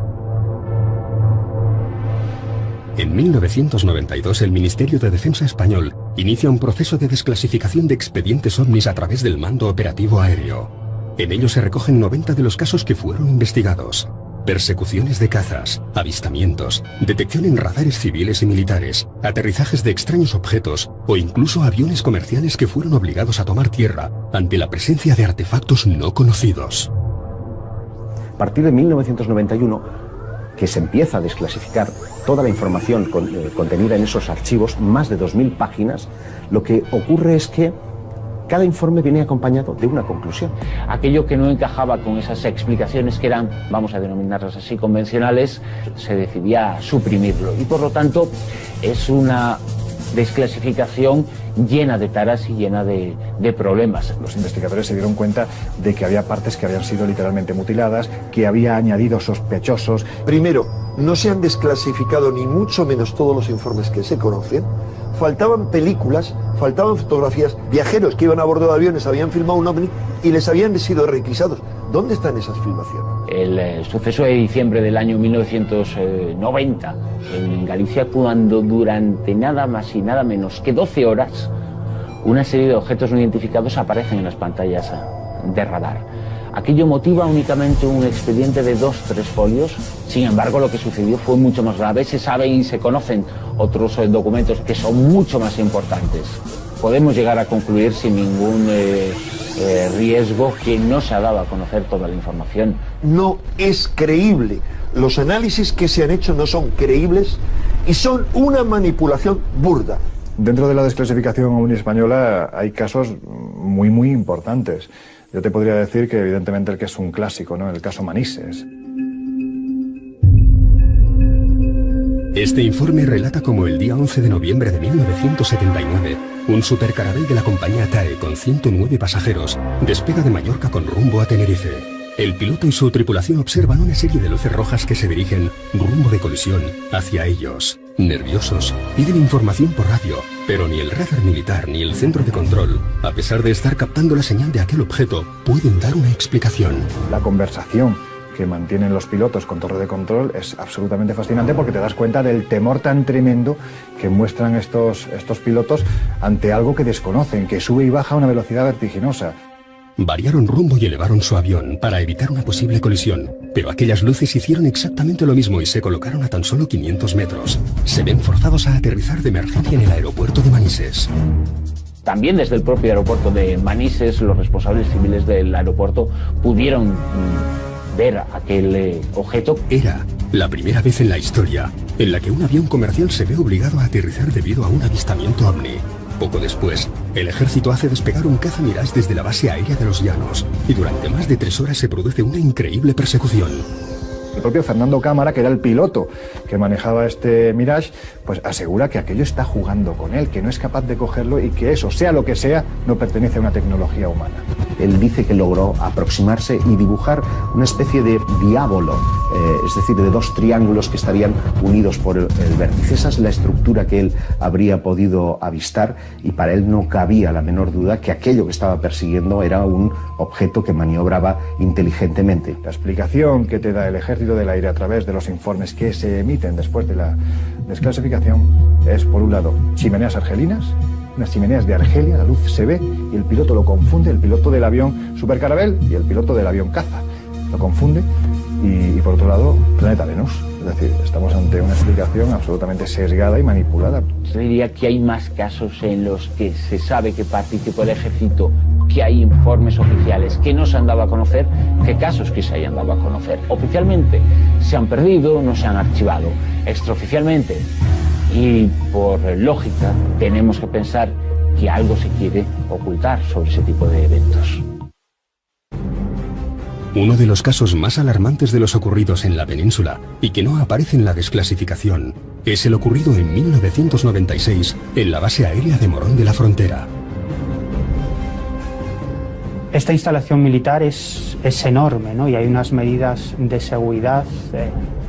En 1992, el Ministerio de Defensa español inicia un proceso de desclasificación de expedientes ovnis a través del Mando Operativo Aéreo. En ello se recogen 90 de los casos que fueron investigados. Persecuciones de cazas, avistamientos, detección en radares civiles y militares, aterrizajes de extraños objetos o incluso aviones comerciales que fueron obligados a tomar tierra ante la presencia de artefactos no conocidos. A partir de 1991, que se empieza a desclasificar toda la información contenida en esos archivos, más de 2.000 páginas, lo que ocurre es que cada informe viene acompañado de una conclusión. Aquello que no encajaba con esas explicaciones que eran, vamos a denominarlas así, convencionales, se decidía suprimirlo. Y por lo tanto es una desclasificación llena de taras y llena de problemas. Los investigadores se dieron cuenta de que había partes que habían sido literalmente mutiladas, que había añadido sospechosos. Primero, no se han desclasificado ni mucho menos todos los informes que se conocen. Faltaban películas, faltaban fotografías. Viajeros que iban a bordo de aviones habían filmado un ovni y les habían sido requisados. ¿Dónde están esas filmaciones? El suceso de diciembre del año 1990 en Galicia, cuando durante nada más y nada menos que 12 horas una serie de objetos no identificados aparecen en las pantallas de radar. Aquello motiva únicamente un expediente de 2-3 folios. Sin embargo, lo que sucedió fue mucho más grave. Se saben y se conocen otros documentos que son mucho más importantes. Podemos llegar a concluir sin ningún riesgo que no se ha dado a conocer toda la información. No es creíble. Los análisis que se han hecho no son creíbles y son una manipulación burda. Dentro de la desclasificación ovni española hay casos muy importantes. Yo te podría decir que evidentemente el que es un clásico, ¿no? El caso Manises. Este informe relata cómo el día 11 de noviembre de 1979, un supercarabel de la compañía TAE con 109 pasajeros despega de Mallorca con rumbo a Tenerife. El piloto y su tripulación observan una serie de luces rojas que se dirigen, rumbo de colisión, hacia ellos. Nerviosos, piden información por radio, pero ni el radar militar ni el centro de control, a pesar de estar captando la señal de aquel objeto, pueden dar una explicación. La conversación que mantienen los pilotos con torre de control es absolutamente fascinante, porque te das cuenta del temor tan tremendo que muestran estos pilotos ante algo que desconocen, que sube y baja a una velocidad vertiginosa. Variaron rumbo y elevaron su avión para evitar una posible colisión, pero aquellas luces hicieron exactamente lo mismo y se colocaron a tan solo 500 metros. Se ven forzados a aterrizar de emergencia en el aeropuerto de Manises. También desde el propio aeropuerto de Manises, los responsables civiles del aeropuerto pudieron ver aquel objeto. Era la primera vez en la historia en la que un avión comercial se ve obligado a aterrizar debido a un avistamiento ovni. Poco después, el ejército hace despegar un caza Mirage desde la base aérea de los Llanos, y durante más de 3 horas se produce una increíble persecución. El propio Fernando Cámara, que era el piloto que manejaba este Mirage, pues asegura que aquello está jugando con él, que no es capaz de cogerlo y que eso, sea lo que sea, no pertenece a una tecnología humana. Él dice que logró aproximarse y dibujar una especie de diábolo, es decir, de 2 triángulos que estarían unidos por el vértice. Esa es la estructura que él habría podido avistar, y para él no cabía la menor duda que aquello que estaba persiguiendo era un objeto que maniobraba inteligentemente. La explicación que te da el Ejército del Aire a través de los informes que se emiten después de la desclasificación es, por un lado, chimeneas argelinas, unas chimeneas de Argelia, la luz se ve y el piloto lo confunde, el piloto del avión Super Caravelle y el piloto del avión caza lo confunde, y por otro lado, planeta Venus. Es decir, estamos ante una explicación absolutamente sesgada y manipulada. Yo diría que hay más casos en los que se sabe que participó el ejército, que hay informes oficiales que no se han dado a conocer, que casos que se hayan dado a conocer. Oficialmente se han perdido, no se han archivado. Extraoficialmente y por lógica tenemos que pensar que algo se quiere ocultar sobre ese tipo de eventos. Uno de los casos más alarmantes de los ocurridos en la península, y que no aparece en la desclasificación, es el ocurrido en 1996 en la base aérea de Morón de la Frontera. Esta instalación militar es enorme, ¿no? Y hay unas medidas de seguridad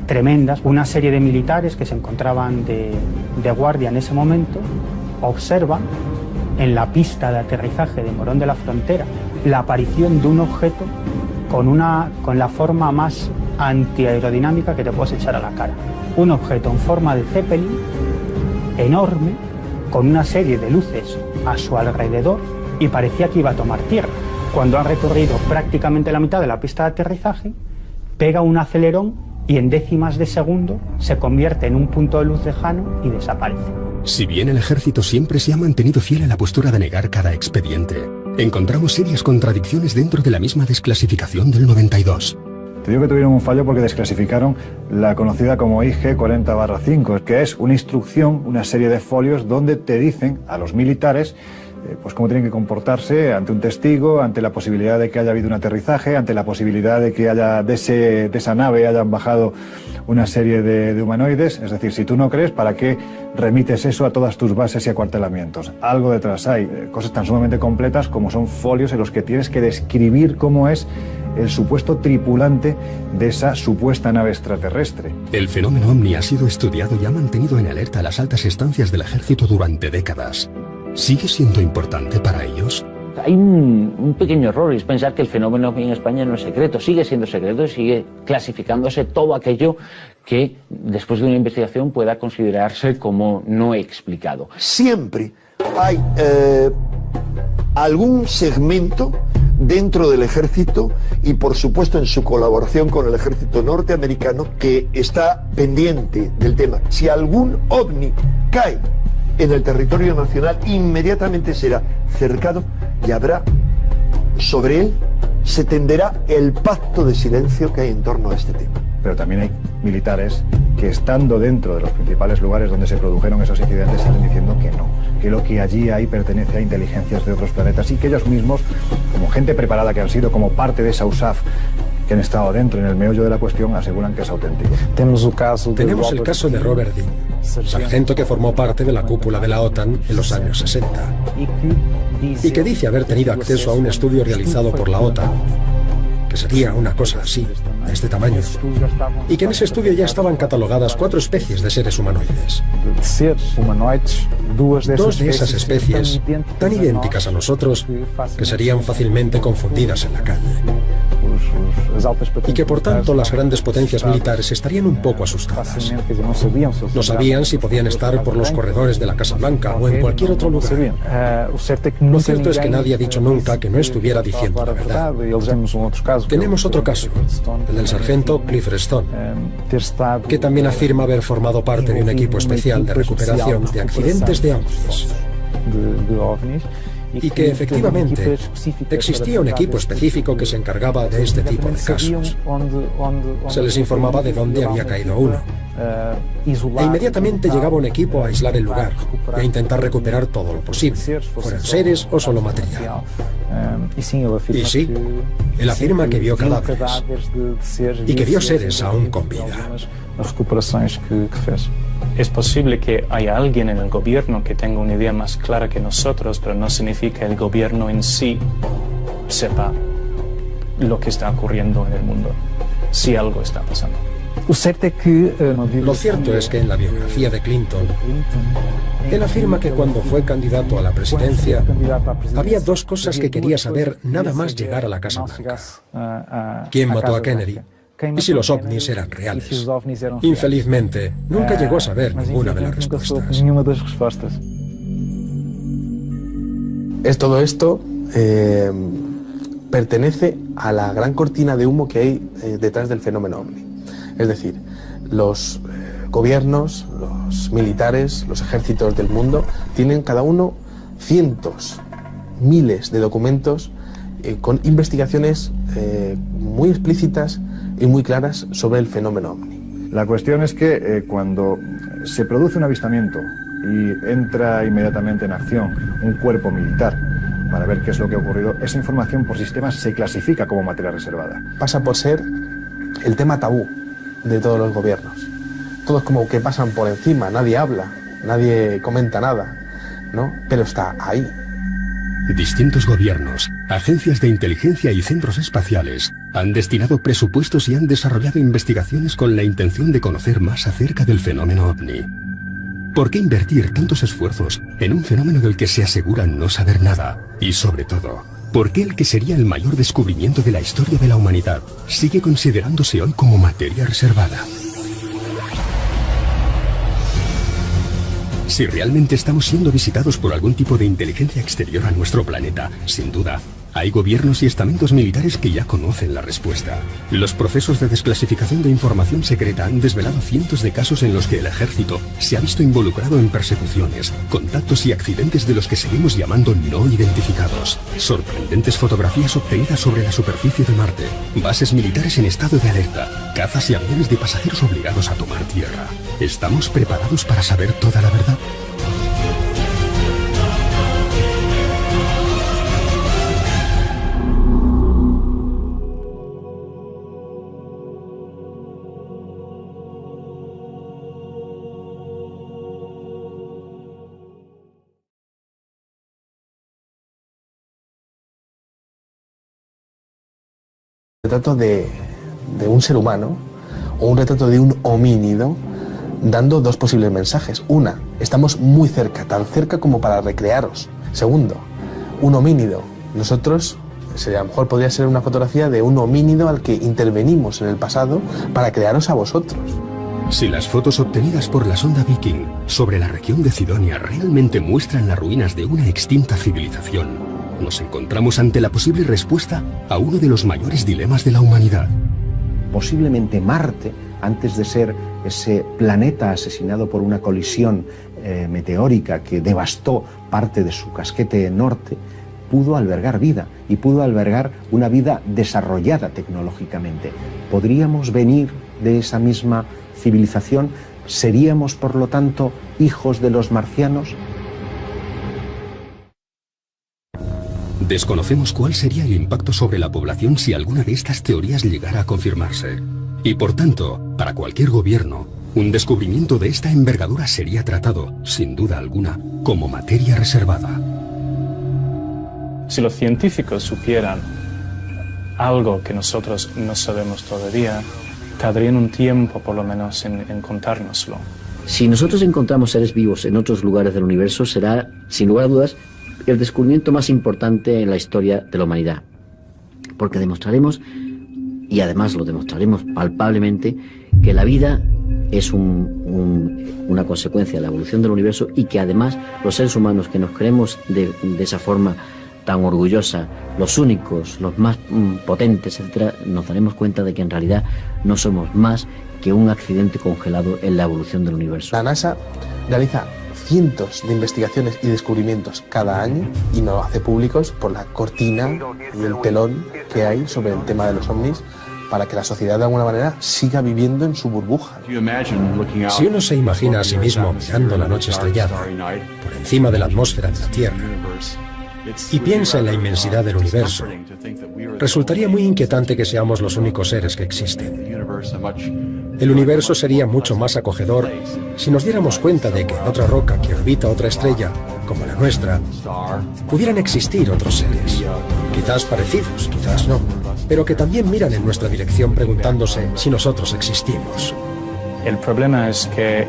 tremendas. Una serie de militares que se encontraban de guardia en ese momento observan en la pista de aterrizaje de Morón de la Frontera la aparición de un objeto con la forma más antiaerodinámica que te puedes echar a la cara. Un objeto en forma de Zeppelin, enorme, con una serie de luces a su alrededor, y parecía que iba a tomar tierra. Cuando han recorrido prácticamente la mitad de la pista de aterrizaje, pega un acelerón y en décimas de segundo se convierte en un punto de luz lejano y desaparece. Si bien el ejército siempre se ha mantenido fiel a la postura de negar cada expediente, encontramos serias contradicciones dentro de la misma desclasificación del 92. Te digo que tuvieron un fallo porque desclasificaron la conocida como IG 40/5, que es una instrucción, una serie de folios donde te dicen a los militares pues cómo tienen que comportarse ante un testigo, ante la posibilidad de que haya habido un aterrizaje, ante la posibilidad de que de esa nave hayan bajado una serie de humanoides. Es decir, si tú no crees, ¿para qué remites eso a todas tus bases y acuartelamientos? Algo detrás hay, cosas tan sumamente completas como son folios en los que tienes que describir cómo es el supuesto tripulante de esa supuesta nave extraterrestre. El fenómeno ovni ha sido estudiado y ha mantenido en alerta a las altas estancias del ejército durante décadas. ¿Sigue siendo importante para ellos? Hay un pequeño error, y es pensar que el fenómeno ovni en España no es secreto. Sigue siendo secreto y sigue clasificándose todo aquello que después de una investigación pueda considerarse como no explicado. Siempre hay algún segmento dentro del ejército, y por supuesto en su colaboración con el ejército norteamericano, que está pendiente del tema. Si algún ovni cae en el territorio nacional, inmediatamente será cercado y habrá sobre él, se tenderá el pacto de silencio que hay en torno a este tema. Pero también hay militares que, estando dentro de los principales lugares donde se produjeron esos incidentes, salen diciendo que no, que lo que allí hay pertenece a inteligencias de otros planetas, y que ellos mismos, como gente preparada que han sido, como parte de esa USAF, que han estado dentro en el meollo de la cuestión, aseguran que es auténtico. Tenemos el caso de Robert Dean, sargento que formó parte de la cúpula de la OTAN en los años 60 y que dice haber tenido acceso a un estudio realizado por la OTAN, que sería una cosa así, a este tamaño, y que en ese estudio ya estaban catalogadas 4 especies de seres humanoides. Dos de esas especies, tan idénticas a nosotros, que serían fácilmente confundidas en la calle. y que por tanto las grandes potencias militares estarían un poco asustadas. No sabían si podían estar por los corredores de la Casa Blanca o en cualquier otro lugar. Lo cierto es que nadie ha dicho nunca que no estuviera diciendo la verdad. Tenemos otro caso, el del sargento Clifford Stone, que también afirma haber formado parte de un equipo especial de recuperación de accidentes de ovnis, y que efectivamente existía un equipo específico que se encargaba de este tipo de casos. Se les informaba de dónde había caído uno, e inmediatamente llegaba un equipo a aislar el lugar e a intentar recuperar todo lo posible, fueran seres o solo material. Y sí, él afirma que vio cadáveres y que vio seres aún con vida. Es posible que haya alguien en el gobierno que tenga una idea más clara que nosotros, pero no significa que el gobierno en sí sepa lo que está ocurriendo en el mundo, si algo está pasando. Lo cierto es que en la biografía de Clinton, él afirma que cuando fue candidato a la presidencia, había dos cosas que quería saber nada más llegar a la Casa Blanca: ¿quién mató a Kennedy? Y si los ovnis eran reales. Infelizmente, nunca llegó a saber ninguna de las respuestas. Todo esto pertenece a la gran cortina de humo que hay detrás del fenómeno ovni. Es decir, los gobiernos, los militares, los ejércitos del mundo tienen cada uno cientos, miles de documentos con investigaciones muy explícitas y muy claras sobre el fenómeno ovni. La cuestión es que cuando se produce un avistamiento y entra inmediatamente en acción un cuerpo militar para ver qué es lo que ha ocurrido, esa información por sistemas se clasifica como materia reservada. Pasa por ser el tema tabú de todos los gobiernos. Todos como que pasan por encima, nadie habla, nadie comenta nada, ¿no? Pero está ahí. Distintos gobiernos, agencias de inteligencia y centros espaciales han destinado presupuestos y han desarrollado investigaciones con la intención de conocer más acerca del fenómeno ovni. ¿Por qué invertir tantos esfuerzos en un fenómeno del que se asegura no saber nada? Y sobre todo, ¿por qué el que sería el mayor descubrimiento de la historia de la humanidad sigue considerándose hoy como materia reservada? Si realmente estamos siendo visitados por algún tipo de inteligencia exterior a nuestro planeta, sin duda, hay gobiernos y estamentos militares que ya conocen la respuesta. Los procesos de desclasificación de información secreta han desvelado cientos de casos en los que el ejército se ha visto involucrado en persecuciones, contactos y accidentes de los que seguimos llamando no identificados. Sorprendentes fotografías obtenidas sobre la superficie de Marte, bases militares en estado de alerta, cazas y aviones de pasajeros obligados a tomar tierra. ¿Estamos preparados para saber toda la verdad? Retrato de un ser humano o un retrato de un homínido dando dos posibles mensajes. Una, estamos muy cerca, tan cerca como para recrearos. Segundo, un homínido. Nosotros, a lo mejor podría ser una fotografía de un homínido al que intervenimos en el pasado para crearos a vosotros. Si las fotos obtenidas por la sonda Viking sobre la región de Cidonia realmente muestran las ruinas de una extinta civilización, nos encontramos ante la posible respuesta a uno de los mayores dilemas de la humanidad. Posiblemente Marte, antes de ser ese planeta asesinado por una colisión meteórica que devastó parte de su casquete norte, pudo albergar vida y pudo albergar una vida desarrollada tecnológicamente. ¿Podríamos venir de esa misma civilización? ¿Seríamos, por lo tanto, hijos de los marcianos? Desconocemos cuál sería el impacto sobre la población si alguna de estas teorías llegara a confirmarse. Y por tanto, para cualquier gobierno, un descubrimiento de esta envergadura sería tratado, sin duda alguna, como materia reservada. Si los científicos supieran algo que nosotros no sabemos todavía, tardarían un tiempo por lo menos en contárnoslo. Si nosotros encontramos seres vivos en otros lugares del universo, será, sin lugar a dudas, el descubrimiento más importante en la historia de la humanidad, porque demostraremos y además lo demostraremos palpablemente, que la vida es una consecuencia de la evolución del universo y que además los seres humanos que nos creemos de esa forma tan orgullosa, los únicos, los más potentes, etcétera, nos daremos cuenta de que en realidad no somos más que un accidente congelado en la evolución del universo. La NASA realiza cientos de investigaciones y descubrimientos cada año y no lo hace públicos por la cortina y el telón que hay sobre el tema de los ovnis, para que la sociedad de alguna manera siga viviendo en su burbuja. Si uno se imagina a sí mismo mirando la noche estrellada por encima de la atmósfera de la Tierra y piensa en la inmensidad del universo, resultaría muy inquietante que seamos los únicos seres que existen. El universo sería mucho más acogedor si nos diéramos cuenta de que en otra roca que orbita otra estrella, como la nuestra, pudieran existir otros seres, quizás parecidos, quizás no, pero que también miran en nuestra dirección preguntándose si nosotros existimos. El problema es que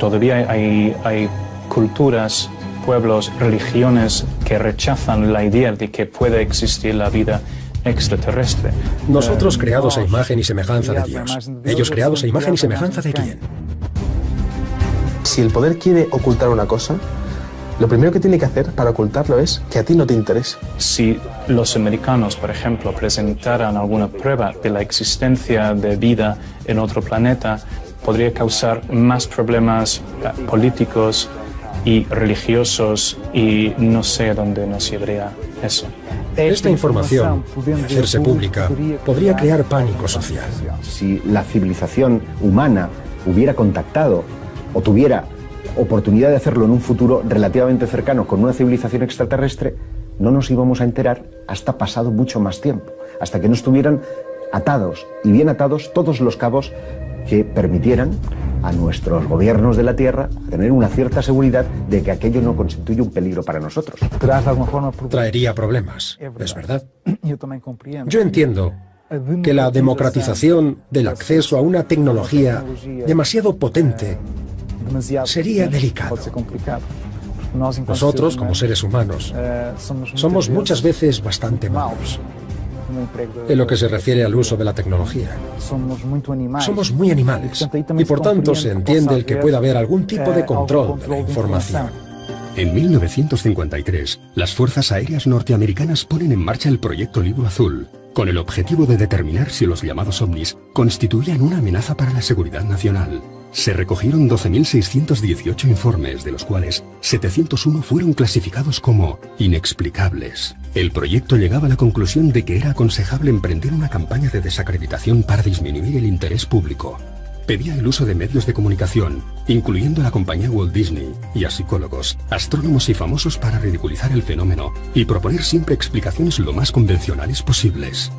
todavía hay culturas, pueblos, religiones que rechazan la idea de que puede existir la vida extraterrestre. Nosotros creados a imagen y semejanza de Dios. Ellos creados a imagen y semejanza de ¿quién? Si el poder quiere ocultar una cosa, lo primero que tiene que hacer para ocultarlo es que a ti no te interese. Si los americanos, por ejemplo, presentaran alguna prueba de la existencia de vida en otro planeta, podría causar más problemas políticos y religiosos, y no sé a dónde nos llevaría eso. Esta información, de hacerse pública, podría crear pánico social. Si la civilización humana hubiera contactado o tuviera oportunidad de hacerlo en un futuro relativamente cercano con una civilización extraterrestre, no nos íbamos a enterar hasta pasado mucho más tiempo, hasta que no estuvieran atados y bien atados todos los cabos que permitieran a nuestros gobiernos de la Tierra tener una cierta seguridad de que aquello no constituye un peligro para nosotros. Traería problemas, es verdad. Yo entiendo que la democratización del acceso a una tecnología demasiado potente sería delicado. Nosotros, como seres humanos, somos muchas veces bastante malos en lo que se refiere al uso de la tecnología. Somos muy animales y por tanto se entiende el que pueda haber algún tipo de control de la información. En 1953, las Fuerzas Aéreas norteamericanas ponen en marcha el Proyecto Libro Azul, con el objetivo de determinar si los llamados ovnis constituían una amenaza para la seguridad nacional. Se recogieron 12.618 informes, de los cuales 701 fueron clasificados como inexplicables. El proyecto llegaba a la conclusión de que era aconsejable emprender una campaña de desacreditación para disminuir el interés público. Pedía el uso de medios de comunicación, incluyendo a la compañía Walt Disney, y a psicólogos, astrónomos y famosos para ridiculizar el fenómeno y proponer siempre explicaciones lo más convencionales posibles.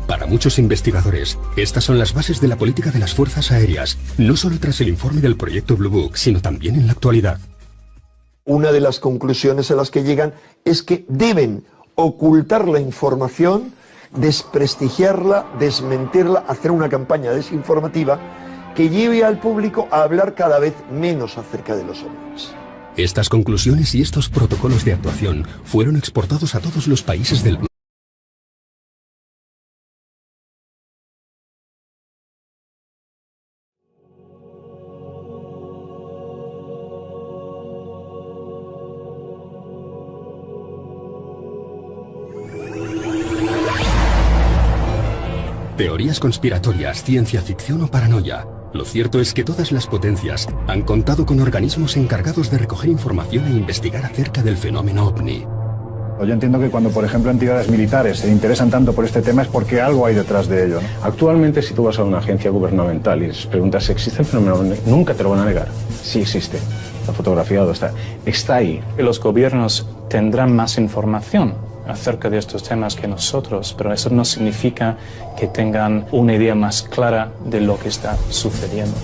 Para muchos investigadores, estas son las bases de la política de las Fuerzas Aéreas, no solo tras el informe del proyecto Blue Book, sino también en la actualidad. Una de las conclusiones a las que llegan es que deben ocultar la información, desprestigiarla, desmentirla, hacer una campaña desinformativa que lleve al público a hablar cada vez menos acerca de los ovnis. Estas conclusiones y estos protocolos de actuación fueron exportados a todos los países del mundo. Teorías conspiratorias, ciencia ficción o paranoia. Lo cierto es que todas las potencias han contado con organismos encargados de recoger información e investigar acerca del fenómeno ovni. Yo entiendo que cuando, por ejemplo, entidades militares se interesan tanto por este tema es porque algo hay detrás de ello, ¿no? Actualmente, si tú vas a una agencia gubernamental y les preguntas si existe el fenómeno ovni, nunca te lo van a negar. Sí existe. Está fotografiado, está ahí. Los gobiernos tendrán más información acerca de estos temas que nosotros, pero eso no significa que tengan una idea más clara de lo que está sucediendo.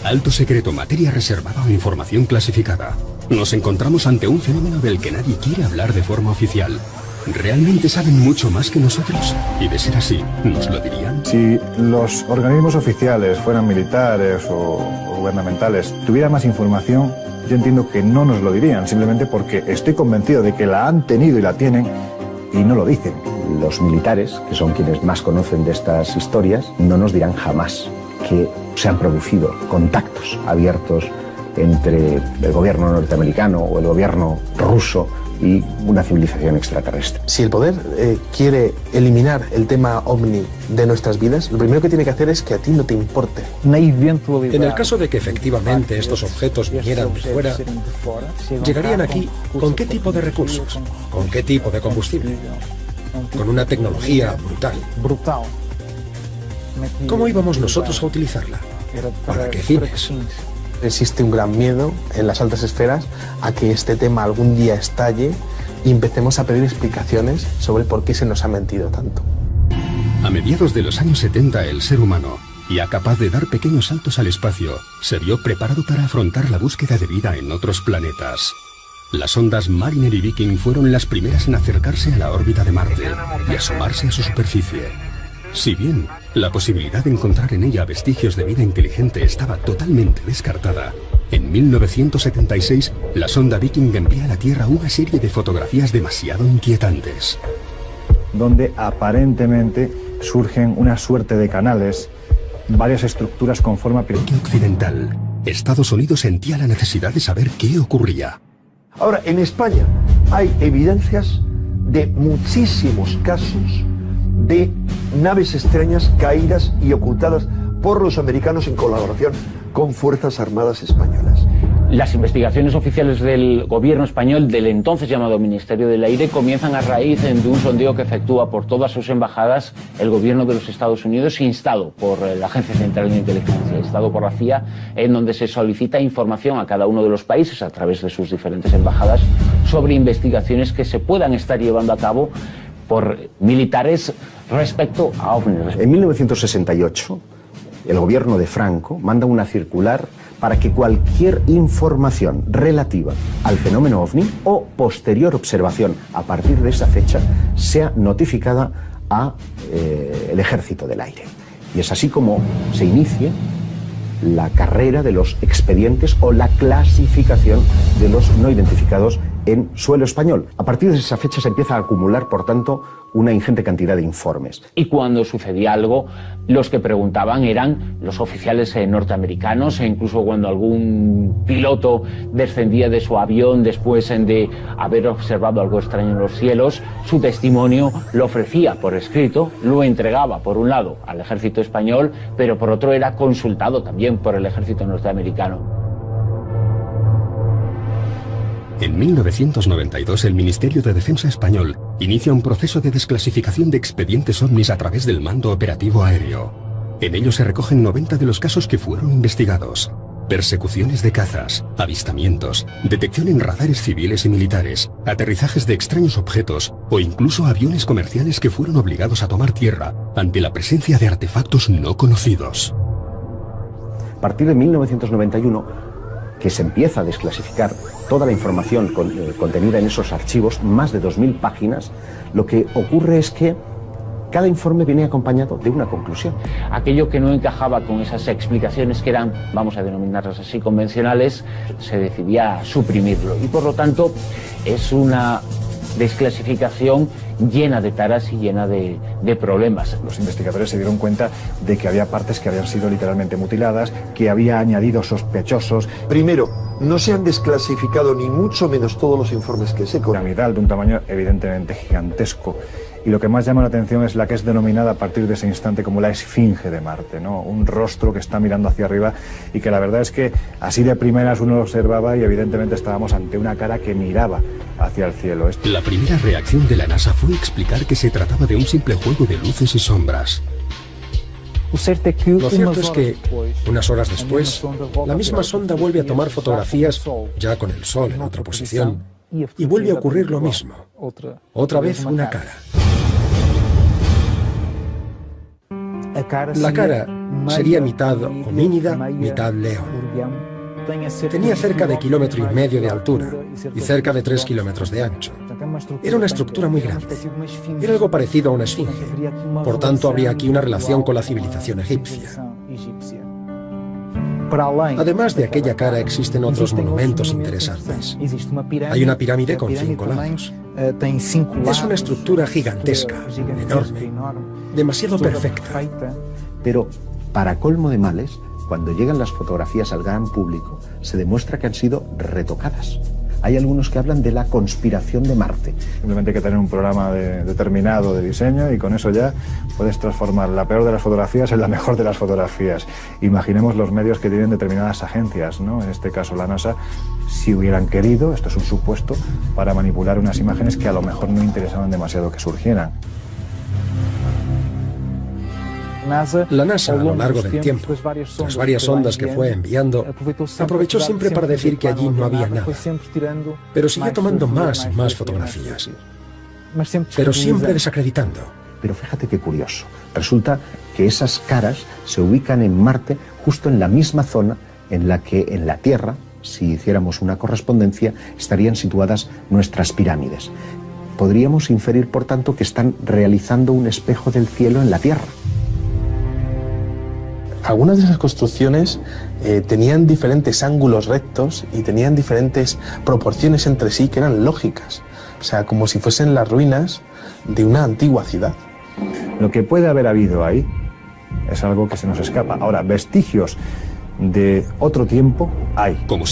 Alto secreto, materia reservada o información clasificada. Nos encontramos ante un fenómeno del que nadie quiere hablar de forma oficial. ¿Realmente saben mucho más que nosotros? Y de ser así, ¿nos lo dirían? Si los organismos oficiales, fueran militares o gubernamentales, tuvieran más información, yo entiendo que no nos lo dirían, simplemente porque estoy convencido de que la han tenido y la tienen y no lo dicen. Los militares, que son quienes más conocen de estas historias, no nos dirán jamás que se han producido contactos abiertos entre el gobierno norteamericano o el gobierno ruso y una civilización extraterrestre. Si el poder quiere eliminar el tema ovni de nuestras vidas, lo primero que tiene que hacer es que a ti no te importe. En el caso de que efectivamente estos objetos vinieran de fuera, llegarían aquí ¿con qué tipo de recursos? ¿Con qué tipo de combustible? Con una tecnología brutal. ¿Cómo íbamos nosotros a utilizarla? ¿Para qué fines? Existe un gran miedo en las altas esferas a que este tema algún día estalle y empecemos a pedir explicaciones sobre por qué se nos ha mentido tanto. A mediados de los años 70, el ser humano, ya capaz de dar pequeños saltos al espacio, se vio preparado para afrontar la búsqueda de vida en otros planetas. Las sondas Mariner y Viking fueron las primeras en acercarse a la órbita de Marte y asomarse a su superficie. Si bien la posibilidad de encontrar en ella vestigios de vida inteligente estaba totalmente descartada, en 1976 la sonda Viking envía a la Tierra una serie de fotografías demasiado inquietantes, donde aparentemente surgen una suerte de canales, varias estructuras con forma pirámide occidental. Estados Unidos sentía la necesidad de saber qué ocurría. Ahora, en España hay evidencias de muchísimos casos de naves extrañas caídas y ocultadas por los americanos en colaboración con Fuerzas Armadas Españolas. Las investigaciones oficiales del gobierno español, del entonces llamado Ministerio del Aire, comienzan a raíz de un sondeo que efectúa por todas sus embajadas el gobierno de los Estados Unidos, instado por la Agencia Central de Inteligencia, instado por la CIA, en donde se solicita información a cada uno de los países a través de sus diferentes embajadas sobre investigaciones que se puedan estar llevando a cabo por militares respecto a ovnis. En 1968, el gobierno de Franco manda una circular para que cualquier información relativa al fenómeno ovni o posterior observación a partir de esa fecha sea notificada al Ejército del Aire. Y es así como se inicia la carrera de los expedientes o la clasificación de los no identificados en suelo español. A partir de esa fecha se empieza a acumular, por tanto, una ingente cantidad de informes. Y cuando sucedía algo, los que preguntaban eran los oficiales norteamericanos, e incluso cuando algún piloto descendía de su avión después de haber observado algo extraño en los cielos, su testimonio lo ofrecía por escrito, lo entregaba por un lado al ejército español, pero por otro era consultado también por el ejército norteamericano. En 1992, el Ministerio de Defensa español inicia un proceso de desclasificación de expedientes ovnis a través del Mando Operativo Aéreo. En ello se recogen 90 de los casos que fueron investigados. Persecuciones de cazas, avistamientos, detección en radares civiles y militares, aterrizajes de extraños objetos o incluso aviones comerciales que fueron obligados a tomar tierra ante la presencia de artefactos no conocidos. A partir de 1991, que se empieza a desclasificar toda la información contenida en esos archivos, más de 2000 páginas, lo que ocurre es que cada informe viene acompañado de una conclusión. Aquello que no encajaba con esas explicaciones que eran, vamos a denominarlas así, convencionales, se decidía suprimirlo. Y por lo tanto es una desclasificación llena de taras y llena de problemas. Los investigadores se dieron cuenta de que había partes que habían sido literalmente mutiladas, que había añadido sospechosos. Primero, no se han desclasificado ni mucho menos todos los informes que se conocen. Piramidal, de un tamaño evidentemente gigantesco. Y lo que más llama la atención es la que es denominada a partir de ese instante como la Esfinge de Marte, ¿no? Un rostro que está mirando hacia arriba y que la verdad es que así de primeras uno lo observaba y evidentemente estábamos ante una cara que miraba hacia el cielo. La primera reacción de la NASA fue explicar que se trataba de un simple juego de luces y sombras. Lo cierto es que, unas horas después, la misma sonda vuelve a tomar fotografías, ya con el Sol en otra posición, y vuelve a ocurrir lo mismo. Otra vez una cara. La cara sería mitad homínida, mitad león. Tenía cerca de 1,5 kilómetros de altura y cerca de 3 kilómetros de ancho. Era una estructura muy grande. Era algo parecido a una esfinge. Por tanto, habría aquí una relación con la civilización egipcia. Además de aquella cara, existen otros monumentos interesantes. Hay una pirámide con 5 lados. Es una estructura gigantesca, enorme, demasiado perfecta. Pero, para colmo de males, cuando llegan las fotografías al gran público, se demuestra que han sido retocadas. Hay algunos que hablan de la conspiración de Marte. Simplemente hay que tener un programa determinado de diseño y con eso ya puedes transformar la peor de las fotografías en la mejor de las fotografías. Imaginemos los medios que tienen determinadas agencias, ¿no? En este caso la NASA, si hubieran querido, esto es un supuesto, para manipular unas imágenes que a lo mejor no interesaban demasiado que surgieran. La NASA, a lo largo del tiempo, las varias ondas que fue enviando, aprovechó siempre para decir que allí no había nada, pero siguió tomando más y más fotografías, pero siempre desacreditando. Pero fíjate qué curioso, resulta que esas caras se ubican en Marte justo en la misma zona en la que en la Tierra, si hiciéramos una correspondencia, estarían situadas nuestras pirámides. Podríamos inferir, por tanto, que están realizando un espejo del cielo en la Tierra. Algunas de esas construcciones tenían diferentes ángulos rectos y tenían diferentes proporciones entre sí que eran lógicas. O sea, como si fuesen las ruinas de una antigua ciudad. Lo que puede haber habido ahí es algo que se nos escapa. Ahora, vestigios de otro tiempo hay. Como si